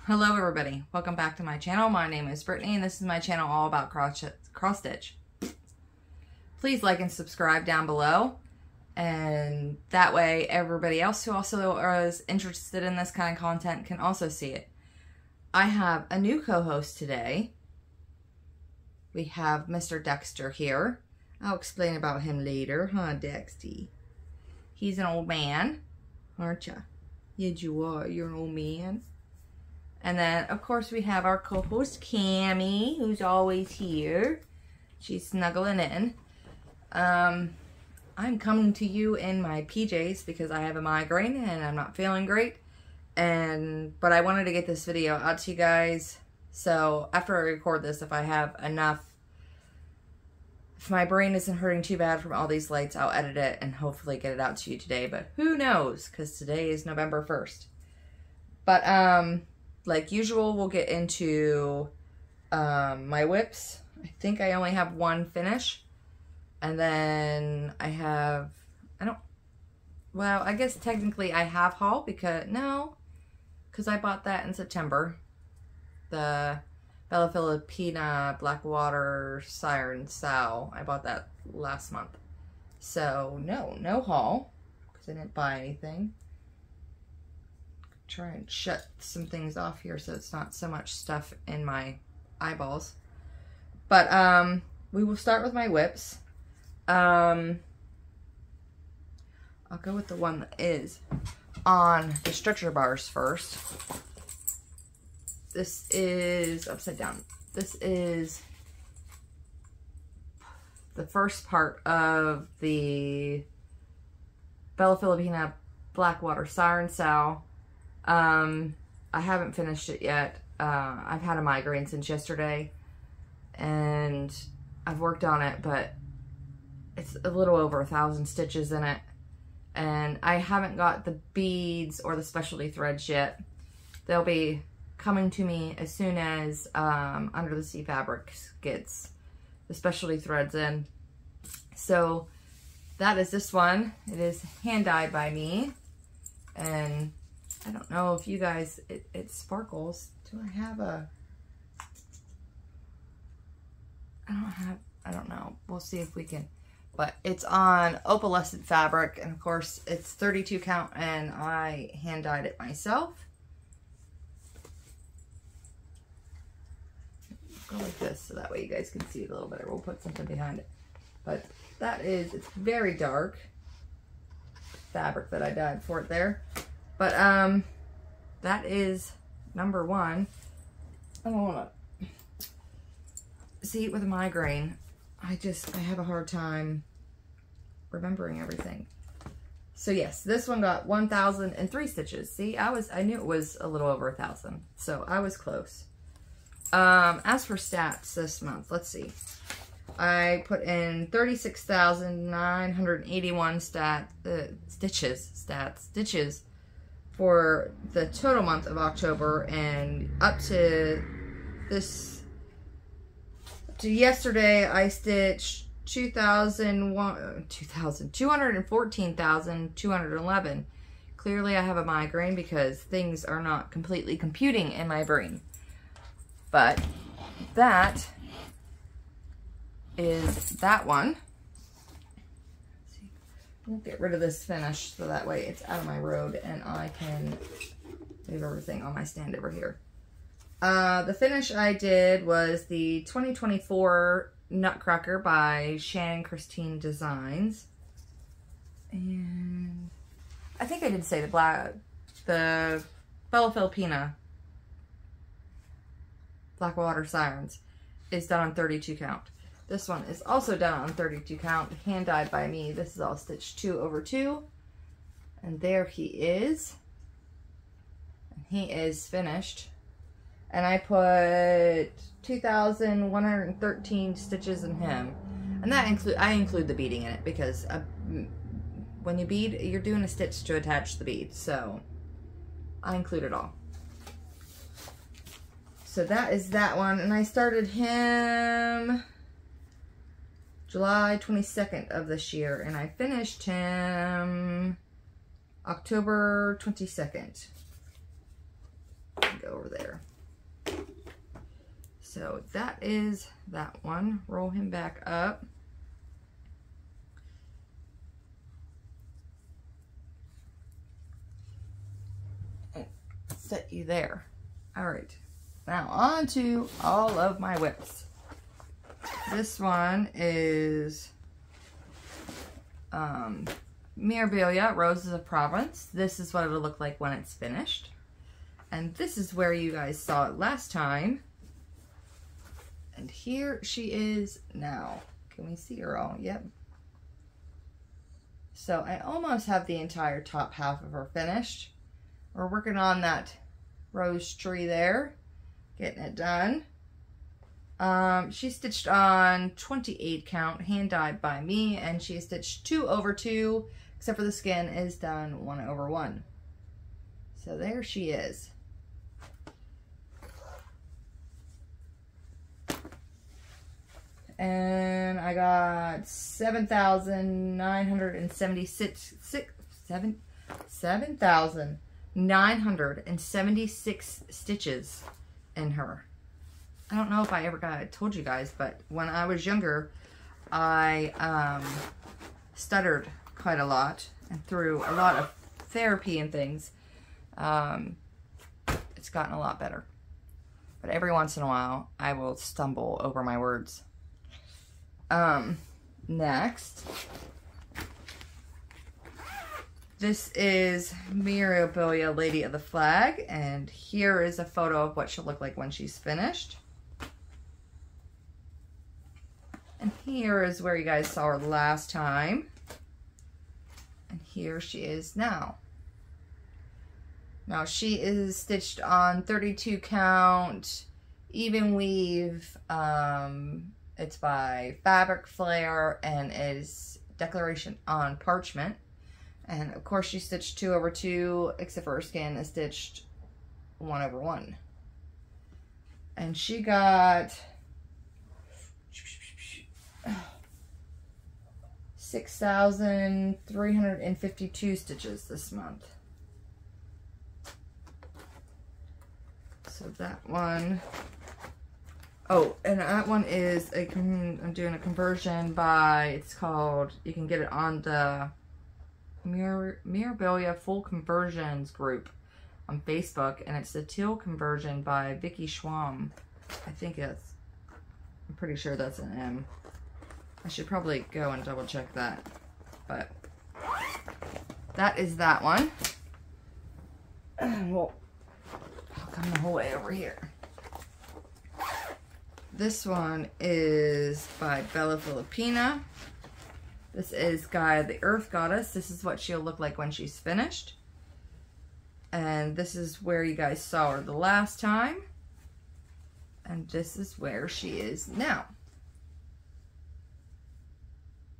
Hello everybody, welcome back to my channel. My name is Brittany and this is my channel all about cross stitch. Please like and subscribe down below, and that way everybody else who also is interested in this kind of content can also see it. I have a new co-host today. We have Mr. Dexter here. I'll explain about him later, huh, Dexty? He's an old man, aren't ya? Yes, you are. You're an old man. And then, of course, we have our co-host, Cammie, who's always here. She's snuggling in. I'm coming to you in my PJs because I have a migraine and I'm not feeling great. But I wanted to get this video out to you guys. So, after I record this, if I have enough, if my brain isn't hurting too bad from all these lights, I'll edit it and hopefully get it out to you today. But who knows? Because today is November 1st. But, like usual, we'll get into my whips. I think I only have one finish. And then I have, I guess technically I have haul because I bought that in September. The Bella Filipina Blackwater Siren Sow. I bought that last month. So no haul because I didn't buy anything. Try and shut some things off here so it's not so much stuff in my eyeballs. But we will start with my whips. I'll go with the one that is on the stretcher bars first. This is upside down. This is the first part of the Bella Filipina Blackwater Siren Sow. I haven't finished it yet. I've had a migraine since yesterday and I've worked on it, but it's a little over 1,000 stitches in it. And I haven't got the beads or the specialty threads yet. They'll be coming to me as soon as Under the Sea Fabrics gets the specialty threads in. So that is this one. It is hand dyed by me. And I don't know if you guys, it sparkles. Do I have a, I don't know. We'll see if we can, but it's on opalescent fabric. And of course it's 32 count and I hand dyed it myself. Go like this so that way you guys can see it a little better. We'll put something behind it. But that is, it's very dark fabric that I dyed for it there. But, that is number one. I don't want to see with a migraine. I have a hard time remembering everything. So yes, this one got 1,003 stitches. See, I knew it was a little over 1,000. So I was close. As for stats this month, let's see. I put in 36,981 stitches for the total month of October, and up to yesterday I stitched 214,211. Clearly I have a migraine because things are not completely computing in my brain. But that is that one. We'll get rid of this finish so that way it's out of my road and I can move everything on my stand over here. The finish I did was the 2024 Nutcracker by Shannon Christine Designs. And I think I did say the Bella Filipina Blackwater Sirens is done on 32 count. This one is also done on 32 count, hand dyed by me. This is all stitched 2 over 2. And there he is. And he is finished. And I put 2,113 stitches in him. And that I include the beading in it because when you bead, you're doing a stitch to attach the bead. So I include it all. So that is that one. And I started him July 22nd of this year, and I finished him October 22nd. right over there. So that is that one. Roll him back up. And set you there. All right. Now on to all of my whips. This one is Mirabilia, Roses of Provence. This is what it'll look like when it's finished. And this is where you guys saw it last time. And here she is now. Can we see her all? Yep. So I almost have the entire top half of her finished. We're working on that rose tree there. Getting it done. She stitched on 28 count, hand dyed by me, and she stitched 2/2, except for the skin is done 1/1. So there she is. And I got 7,976 stitches in her. I don't know if I ever told you guys, but when I was younger, I stuttered quite a lot and through a lot of therapy and things. It's gotten a lot better. But every once in a while, I will stumble over my words. Next, this is Mirabilia, Lady of the Flag, and here is a photo of what she'll look like when she's finished. And here is where you guys saw her last time. And here she is now. Now she is stitched on 32 count, even weave. It's by Fabric Flare and is Declaration on Parchment. And of course she stitched 2/2, except for her skin is stitched 1/1. And she got 6,352 stitches this month. So that one. Oh, and that one is I'm doing a conversion by, it's called, you can get it on the Mirabilia Full Conversions group on Facebook, and it's the teal conversion by Vicky Schwam. I'm pretty sure that's an M. I should probably go and double check that, but that is that one. Well, I'll come the whole way over here. This one is by Bella Filipina. This is Gaia, the Earth Goddess. This is what she'll look like when she's finished. And this is where you guys saw her the last time. And this is where she is now.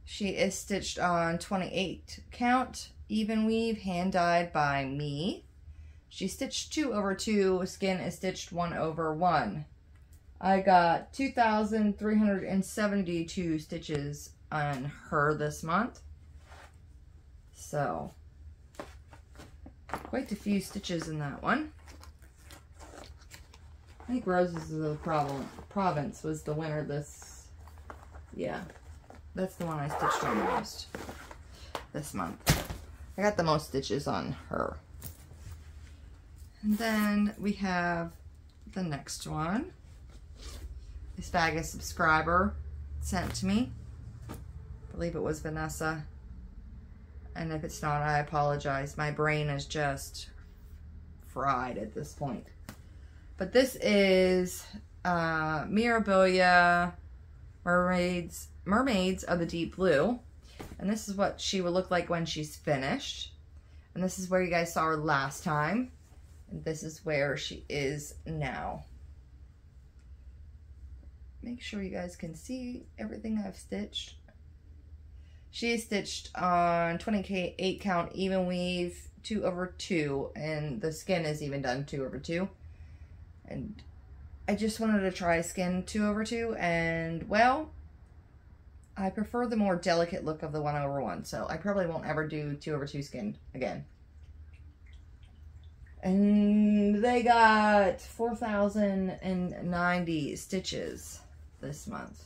She is stitched on 28 count, even weave, hand dyed by me. She stitched 2/2, skin is stitched 1/1. I got 2,372 stitches on her this month. So, quite a few stitches in that one. I think Roses of the Provence was the winner this, yeah, that's the one I stitched on the most this month. I got the most stitches on her. And then we have the next one. This bag a subscriber sent to me. I believe it was Vanessa. And if it's not, I apologize. My brain is just fried at this point. But this is Mirabilia Mermaids of the Deep Blue. And this is what she will look like when she's finished. And this is where you guys saw her last time. And this is where she is now. Make sure you guys can see everything I've stitched. She is stitched on 28 count, even weave, 2/2, and the skin is even done 2/2. And I just wanted to try skin 2/2, and well, I prefer the more delicate look of the 1/1, so I probably won't ever do 2/2 skin again. And they got 4,090 stitches this month.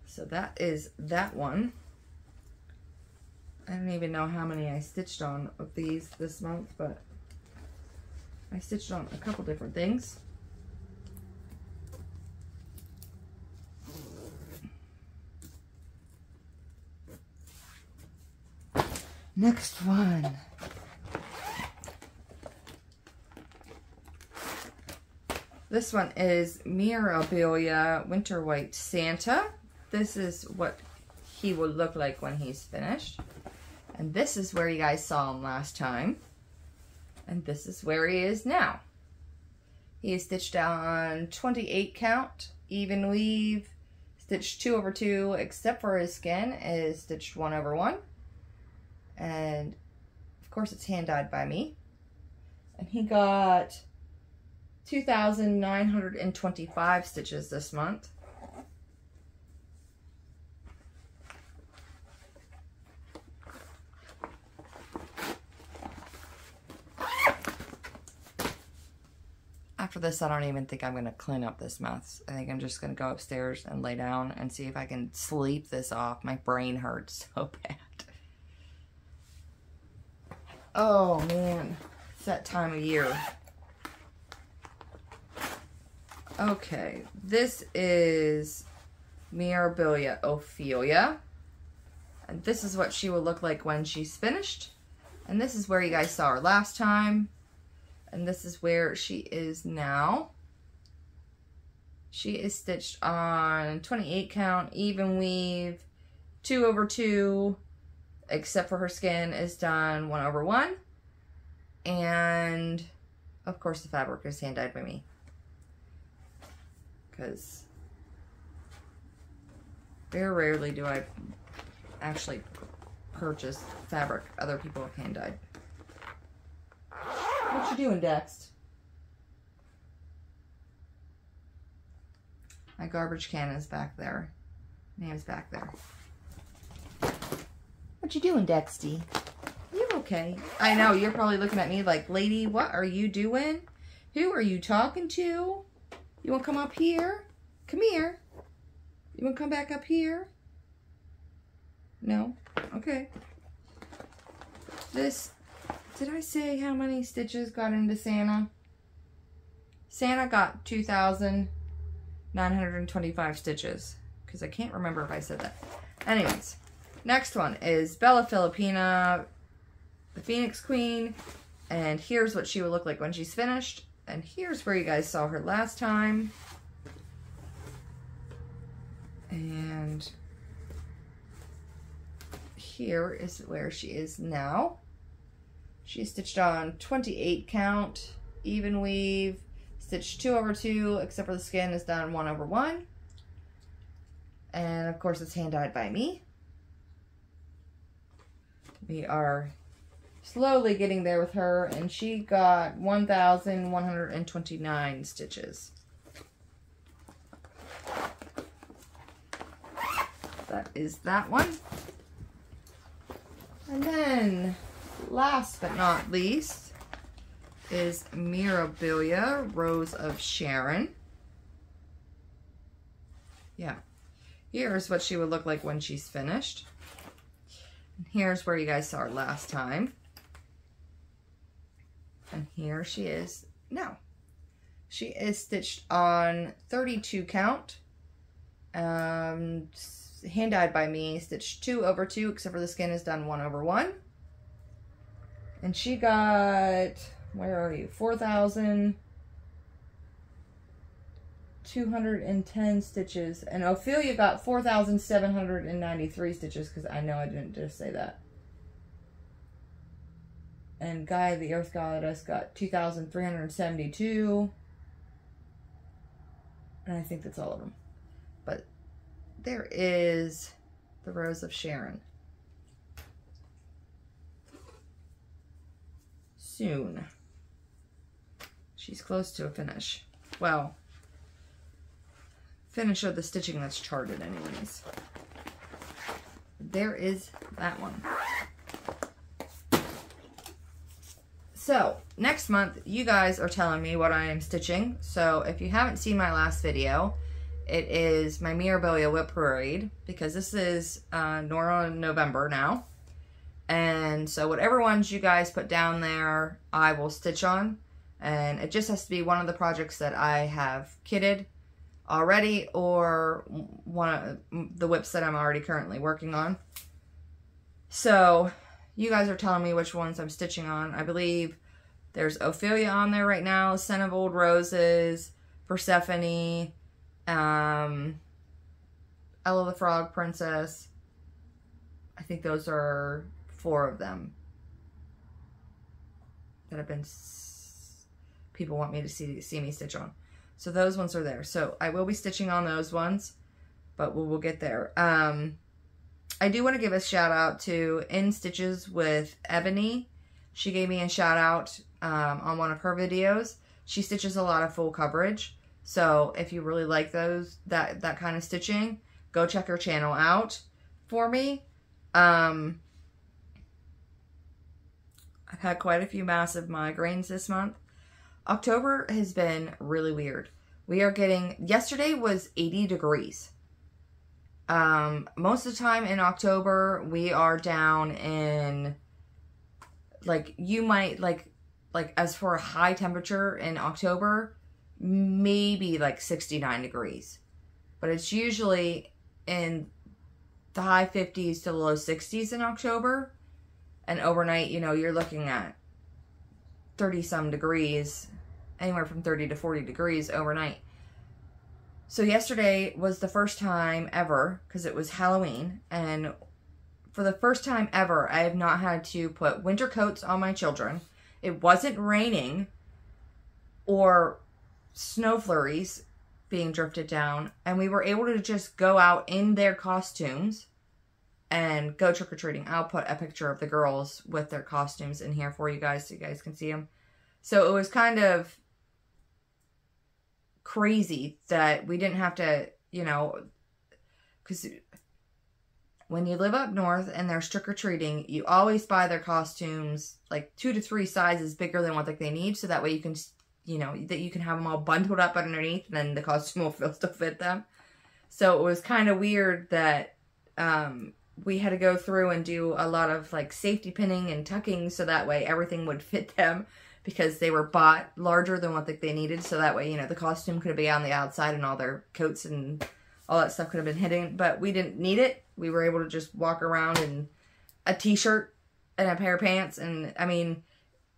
So that is that one. I don't even know how many I stitched on of these this month, but I stitched on a couple different things. Next one. This one is Mirabilia Winter White Santa. This is what he will look like when he's finished. And this is where you guys saw him last time. And this is where he is now. He is stitched on 28 count, even weave, stitched 2 over 2, except for his skin is stitched 1 over 1. And of course it's hand dyed by me. And he got 2,925 stitches this month. After this, I don't even think I'm going to clean up this mess. I think I'm just going to go upstairs and lay down and see if I can sleep this off. My brain hurts so bad. Oh man, it's that time of year. Okay, this is Mirabilia Ophelia. And this is what she will look like when she's finished. And this is where you guys saw her last time. And this is where she is now. She is stitched on 28 count, even weave, 2 over 2, except for her skin is done 1 over 1. And of course the fabric is hand dyed by me. Because very rarely do I actually purchase fabric other people have hand dyed. What you doing, Dex? My garbage can is back there. Name's back there. What you doing, Dexty? You okay? I know, you're probably looking at me like, lady, what are you doing? Who are you talking to? You want to come up here? Come here. You want to come back up here? No? Okay. This, did I say how many stitches got into Santa? Santa got 2,925 stitches. Because I can't remember if I said that. Anyways, next one is Bella Filipina, the Phoenix Queen. And here's what she will look like when she's finished. And here's where you guys saw her last time. And here is where she is now. She's stitched on 28 count, even weave, stitched 2 over 2, except for the skin is done 1 over 1. And of course it's hand dyed by me. We are slowly getting there with her, and she got 1,129 stitches. That is that one. And then, last but not least, is Mirabilia, Rose of Sharon. Yeah. Here's what she would look like when she's finished. And here's where you guys saw her last time. And here she is now. She is stitched on 32 count. Hand dyed by me, stitched 2 over 2, except for the skin is done 1 over 1. And she got, where are you? 4,210 stitches. And Ophelia got 4,793 stitches, because I know I didn't just say that. And Gaia, the Earth Goddess, got 2,372. And I think that's all of them. But there is the Rose of Sharon. Soon. She's close to a finish. Well, finish of the stitching that's charted anyways. There is that one. So, next month, you guys are telling me what I am stitching. So, if you haven't seen my last video, it is my Mirabilia Whip Parade, because this is November now. And so, whatever ones you guys put down there, I will stitch on. And it just has to be one of the projects that I have kitted already, or one of the whips that I'm already currently working on. So, you guys are telling me which ones I'm stitching on. I believe there's Ophelia on there right now, Scent of Old Roses, Persephone, Ella the Frog Princess. I think those are 4 of them that have been people want me to see me stitch on. So those ones are there. So I will be stitching on those ones, but we'll get there. I do want to give a shout out to In Stitches with Ebony. She gave me a shout out on one of her videos. She stitches a lot of full coverage. So if you really like that kind of stitching, go check her channel out for me. I've had quite a few massive migraines this month. October has been really weird. We are getting, yesterday was 80 degrees. Most of the time in October, we are down in, like, you might, like as for a high temperature in October, maybe like 69 degrees. But it's usually in the high 50s to low 60s in October. And overnight, you know, you're looking at 30-some degrees, anywhere from 30 to 40 degrees overnight. So yesterday was the first time ever, because it was Halloween, and for the first time ever, I have not had to put winter coats on my children. It wasn't raining or snow flurries being drifted down, and we were able to just go out in their costumes and go trick-or-treating. I'll put a picture of the girls with their costumes in here for you guys so you guys can see them. So it was kind of crazy that we didn't have to, you know, because when you live up north and there's trick-or-treating, you always buy their costumes like 2 to 3 sizes bigger than what they need, so that way you can, you know, that you can have them all bundled up underneath, and then the costume will still fit them. So it was kind of weird that we had to go through and do a lot of like safety pinning and tucking, so that way everything would fit them, because they were bought larger than what they needed, so that way, you know, the costume could be on the outside and all their coats and all that stuff could have been hidden, but we didn't need it. We were able to just walk around in a t-shirt and a pair of pants, and I mean,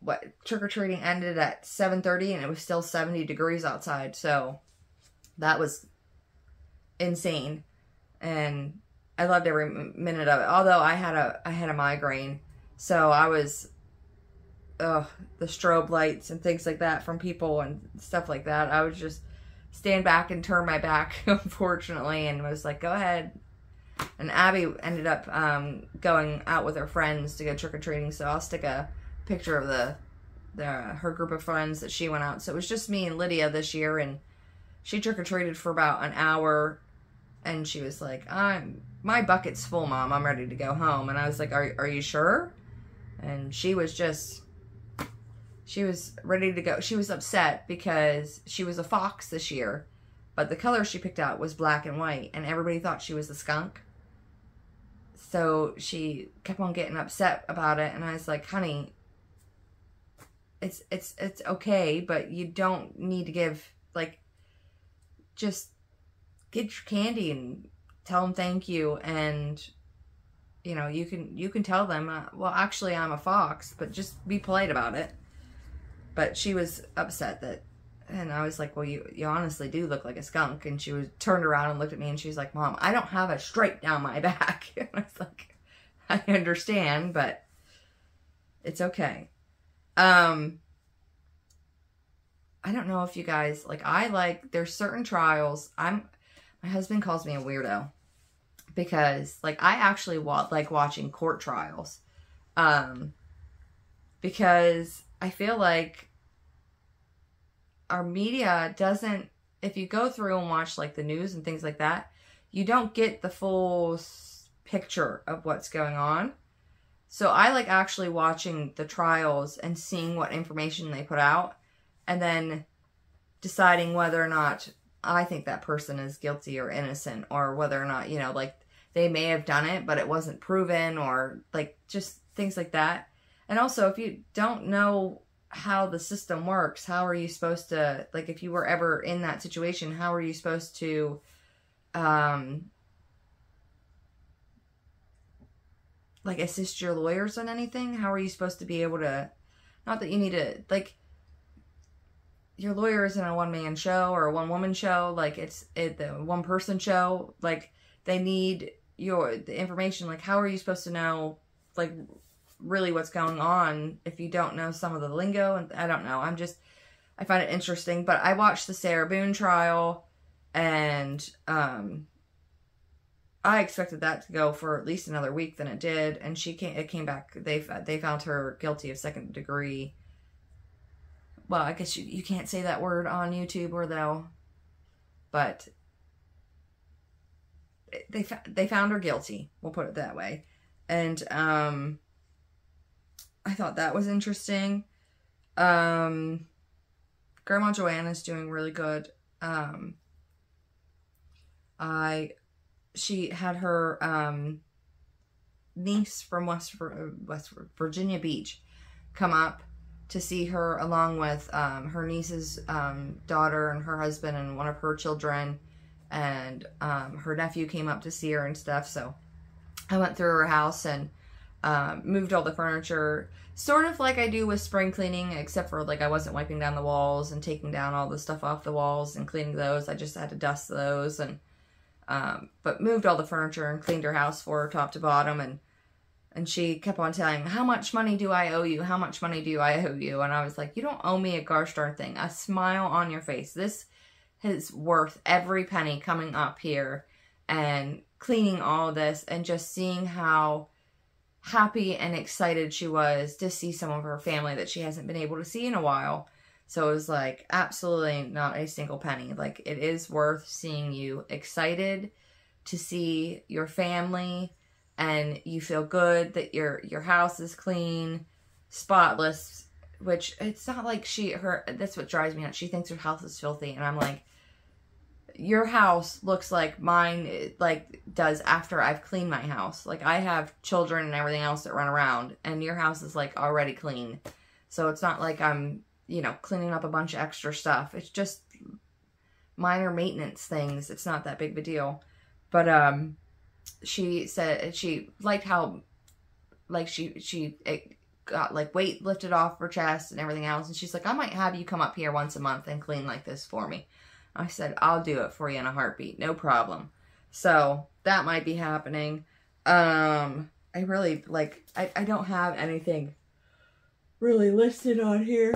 what, trick-or-treating ended at 7:30 and it was still 70 degrees outside, so that was insane, and I loved every minute of it. Although I had a migraine, so I was, the strobe lights and things like that from people and stuff like that. I would just stand back and turn my back, unfortunately, and was like, go ahead. And Abby ended up going out with her friends to go trick-or-treating, so I'll stick a picture of her group of friends that she went out. So it was just me and Lydia this year, and she trick-or-treated for about an hour, and she was like, my bucket's full, Mom. I'm ready to go home. And I was like, are you sure? And she was ready to go. She was upset because she was a fox this year, but the color she picked out was black and white, and everybody thought she was a skunk. So she kept on getting upset about it, and I was like, honey, it's okay, but you don't need to give, like, just get your candy and tell them thank you, and you know, you can tell them, well, actually I'm a fox, but just be polite about it. But she was upset that, and I was like, well, you honestly do look like a skunk. And she turned around and looked at me, and she's like, Mom, I don't have a stripe down my back. And I was like, I understand, but it's okay. I don't know if you guys, there's certain trials. My husband calls me a weirdo because, like, I actually like watching court trials. Because I feel like our media doesn't, if you go through and watch, like, the news and things like that, you don't get the full picture of what's going on. So I like actually watching the trials and seeing what information they put out, and then deciding whether or not I think that person is guilty or innocent, or whether or not, you know, like they may have done it, but it wasn't proven, or like just things like that. And also, if you don't know how the system works, how are you supposed to, like, if you were ever in that situation, how are you supposed to, like, assist your lawyers on anything? How are you supposed to be able to, not that you need to, like, your lawyer isn't a one-man show or a one-woman show, like, it's the one-person show, like, they need the information, like, how are you supposed to know, like, really what's going on if you don't know some of the lingo? And I don't know, I find it interesting. But I watched the Sarah Boone trial, and I expected that to go for at least another week than it did, and it came back, they found her guilty of second degree. Well, I guess you can't say that word on YouTube, or they'll, but they found her guilty, we'll put it that way. And I thought that was interesting. Grandma Joanna's doing really good. She had her niece from West Virginia Beach come up to see her, along with her niece's daughter and her husband and one of her children, and her nephew came up to see her and stuff. So I went through her house and moved all the furniture, sort of like I do with spring cleaning, except for, like, I wasn't wiping down the walls and taking down all the stuff off the walls and cleaning those. I just had to dust those, and but moved all the furniture and cleaned her house for her top to bottom. And she kept on telling me, how much money do I owe you? How much money do I owe you? And I was like, you don't owe me a gosh darn thing. A smile on your face. This is worth every penny coming up here and cleaning all this, and just seeing how happy and excited she was to see some of her family that she hasn't been able to see in a while. So it was like, absolutely not a single penny. Like, it is worth seeing you excited to see your family, and you feel good that your house is clean, spotless, which it's not like that's what drives me nuts. She thinks her house is filthy, and I'm like, your house looks like mine, like, does after I've cleaned my house. Like, I have children and everything else that run around, and your house is, like, already clean. So it's not like I'm, you know, cleaning up a bunch of extra stuff. It's just minor maintenance things. It's not that big of a deal. But she said she liked how, like, it got, like, weight lifted off her chest and everything else. And she's like, I might have you come up here once a month and clean like this for me. I said, I'll do it for you in a heartbeat. No problem. So that might be happening. I really, like, I don't have anything really listed on here.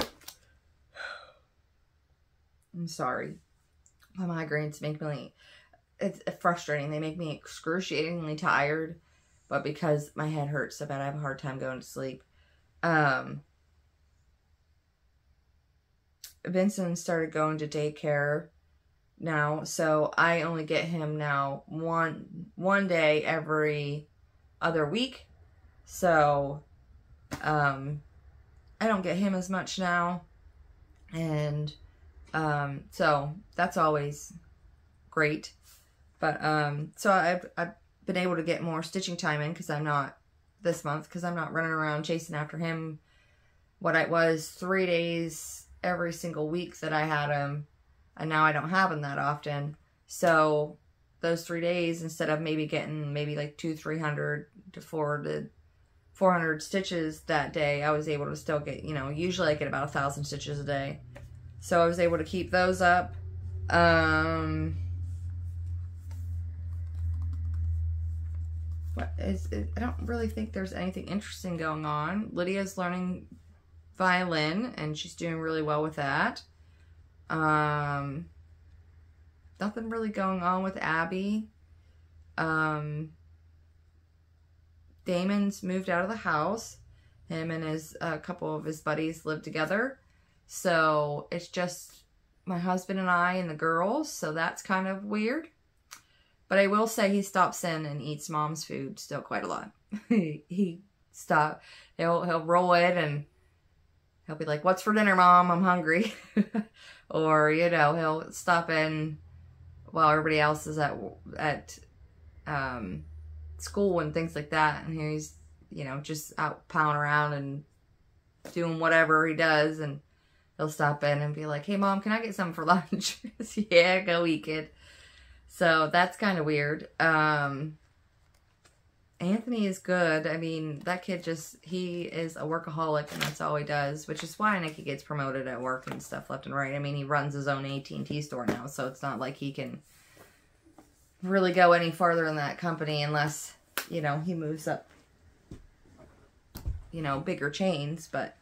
I'm sorry. My migraines make me, it's frustrating. They make me excruciatingly tired, but because my head hurts so bad, I have a hard time going to sleep. Vincent started going to daycare now, so I only get him now one day every other week. So I don't get him as much now, and so that's always great. But so I've been able to get more stitching time in, because I'm not this month, because I'm not running around chasing after him. What I was 3 days every single week that I had him, and now I don't have him that often. So those 3 days, instead of maybe getting like 300 to 400 stitches that day, I was able to still get, you know, usually I get about 1,000 stitches a day. So I was able to keep those up. I don't really think there's anything interesting going on. Lydia's learning violin, and she's doing really well with that. Nothing really going on with Abby. Damon's moved out of the house. Him and a couple of his buddies live together. So it's just my husband and I and the girls. So that's kind of weird. But I will say he stops in and eats mom's food still quite a lot. He stop. He'll roll it and he'll be like, "What's for dinner, Mom? I'm hungry." Or, you know, he'll stop in while everybody else is at school and things like that. And he's, you know, just out plowing around and doing whatever he does. And he'll stop in and be like, "Hey, Mom, can I get something for lunch?" Yeah, go eat, kid. So that's kind of weird. Anthony is good. I mean, that kid he is a workaholic and that's all he does, which is why Nicky gets promoted at work and stuff left and right. I mean, he runs his own AT&T store now, so it's not like he can really go any farther in that company unless, you know, he moves up, you know, bigger chains, but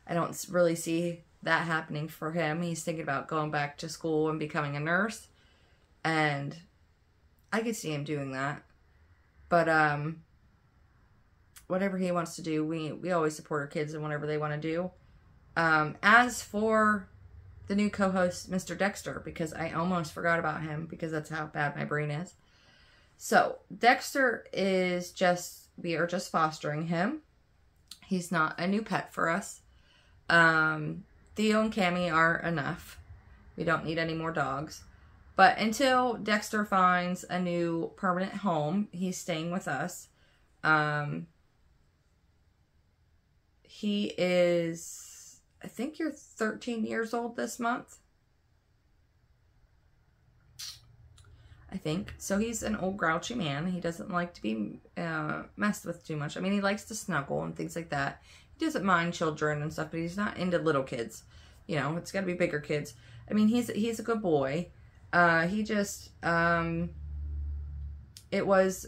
I don't really see that happening for him. He's thinking about going back to school and becoming a nurse, and I could see him doing that. But, whatever he wants to do, we always support our kids in whatever they want to do. As for the new co-host, Mr. Dexter, because I almost forgot about him because that's how bad my brain is. So, Dexter is we are just fostering him. He's not a new pet for us. Theo and Cammy are enough. We don't need any more dogs. But until Dexter finds a new permanent home, he's staying with us. He is, I think you're 13 years old this month. I think. So he's an old grouchy man. He doesn't like to be messed with too much. I mean, he likes to snuggle and things like that. He doesn't mind children and stuff, but he's not into little kids. You know, it's got to be bigger kids. I mean, he's a good boy. He just, it was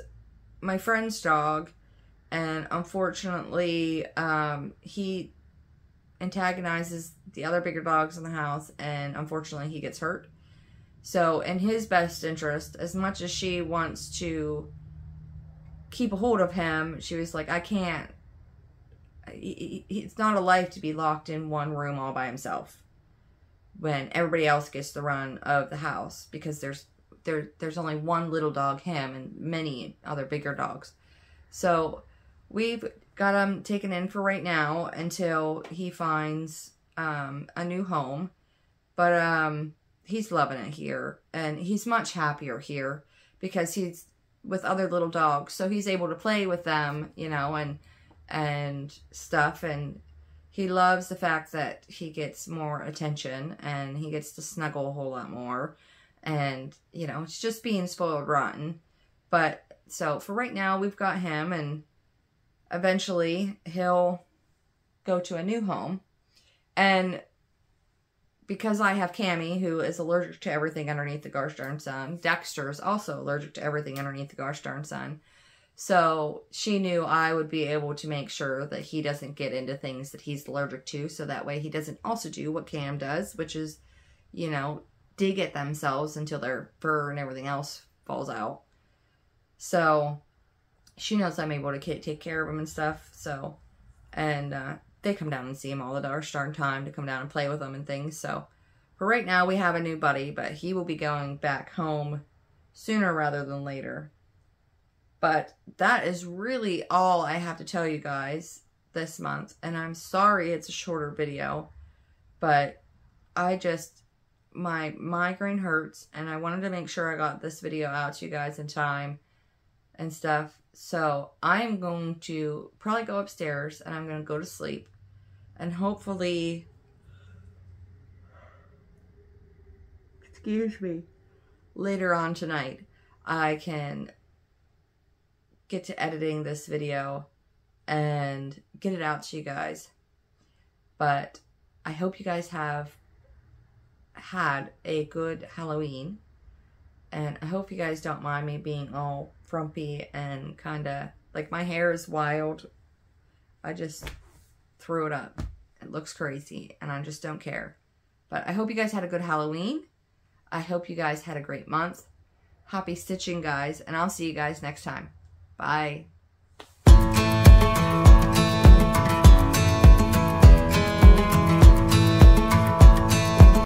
my friend's dog, and unfortunately, he antagonizes the other bigger dogs in the house, and unfortunately, he gets hurt. So, in his best interest, as much as she wants to keep a hold of him, she was like, I can't, it's not a life to be locked in one room all by himself when everybody else gets the run of the house, because there's only one little dog, him, and many other bigger dogs. So we've got him taken in for right now until he finds a new home. But he's loving it here, and he's much happier here because he's with other little dogs, so he's able to play with them, you know, and stuff, and he loves the fact that he gets more attention and he gets to snuggle a whole lot more. And, you know, it's just being spoiled rotten. But, so, for right now, we've got him. And eventually, he'll go to a new home. And because I have Cammy, who is allergic to everything underneath the gosh darn sun, Dexter is also allergic to everything underneath the gosh darn sun. So she knew I would be able to make sure that he doesn't get into things that he's allergic to. So that way he doesn't also do what Cam does, which is, you know, dig at themselves until their fur and everything else falls out. So she knows I'm able to take care of him and stuff. So, and they come down and see him all the darn time to come down and play with them and things. So for right now we have a new buddy, but he will be going back home sooner rather than later. But that is really all I have to tell you guys this month. And I'm sorry it's a shorter video. But my migraine hurts. And I wanted to make sure I got this video out to you guys in time and stuff. So I'm going to probably go upstairs and I'm going to go to sleep. And hopefully, excuse me, later on tonight, I can get to editing this video and get it out to you guys. But I hope you guys have had a good Halloween, and I hope you guys don't mind me being all frumpy and kind of like my hair is wild. I just threw it up. It looks crazy and I just don't care. But I hope you guys had a good Halloween. I hope you guys had a great month. Happy stitching, guys, and I'll see you guys next time. Bye.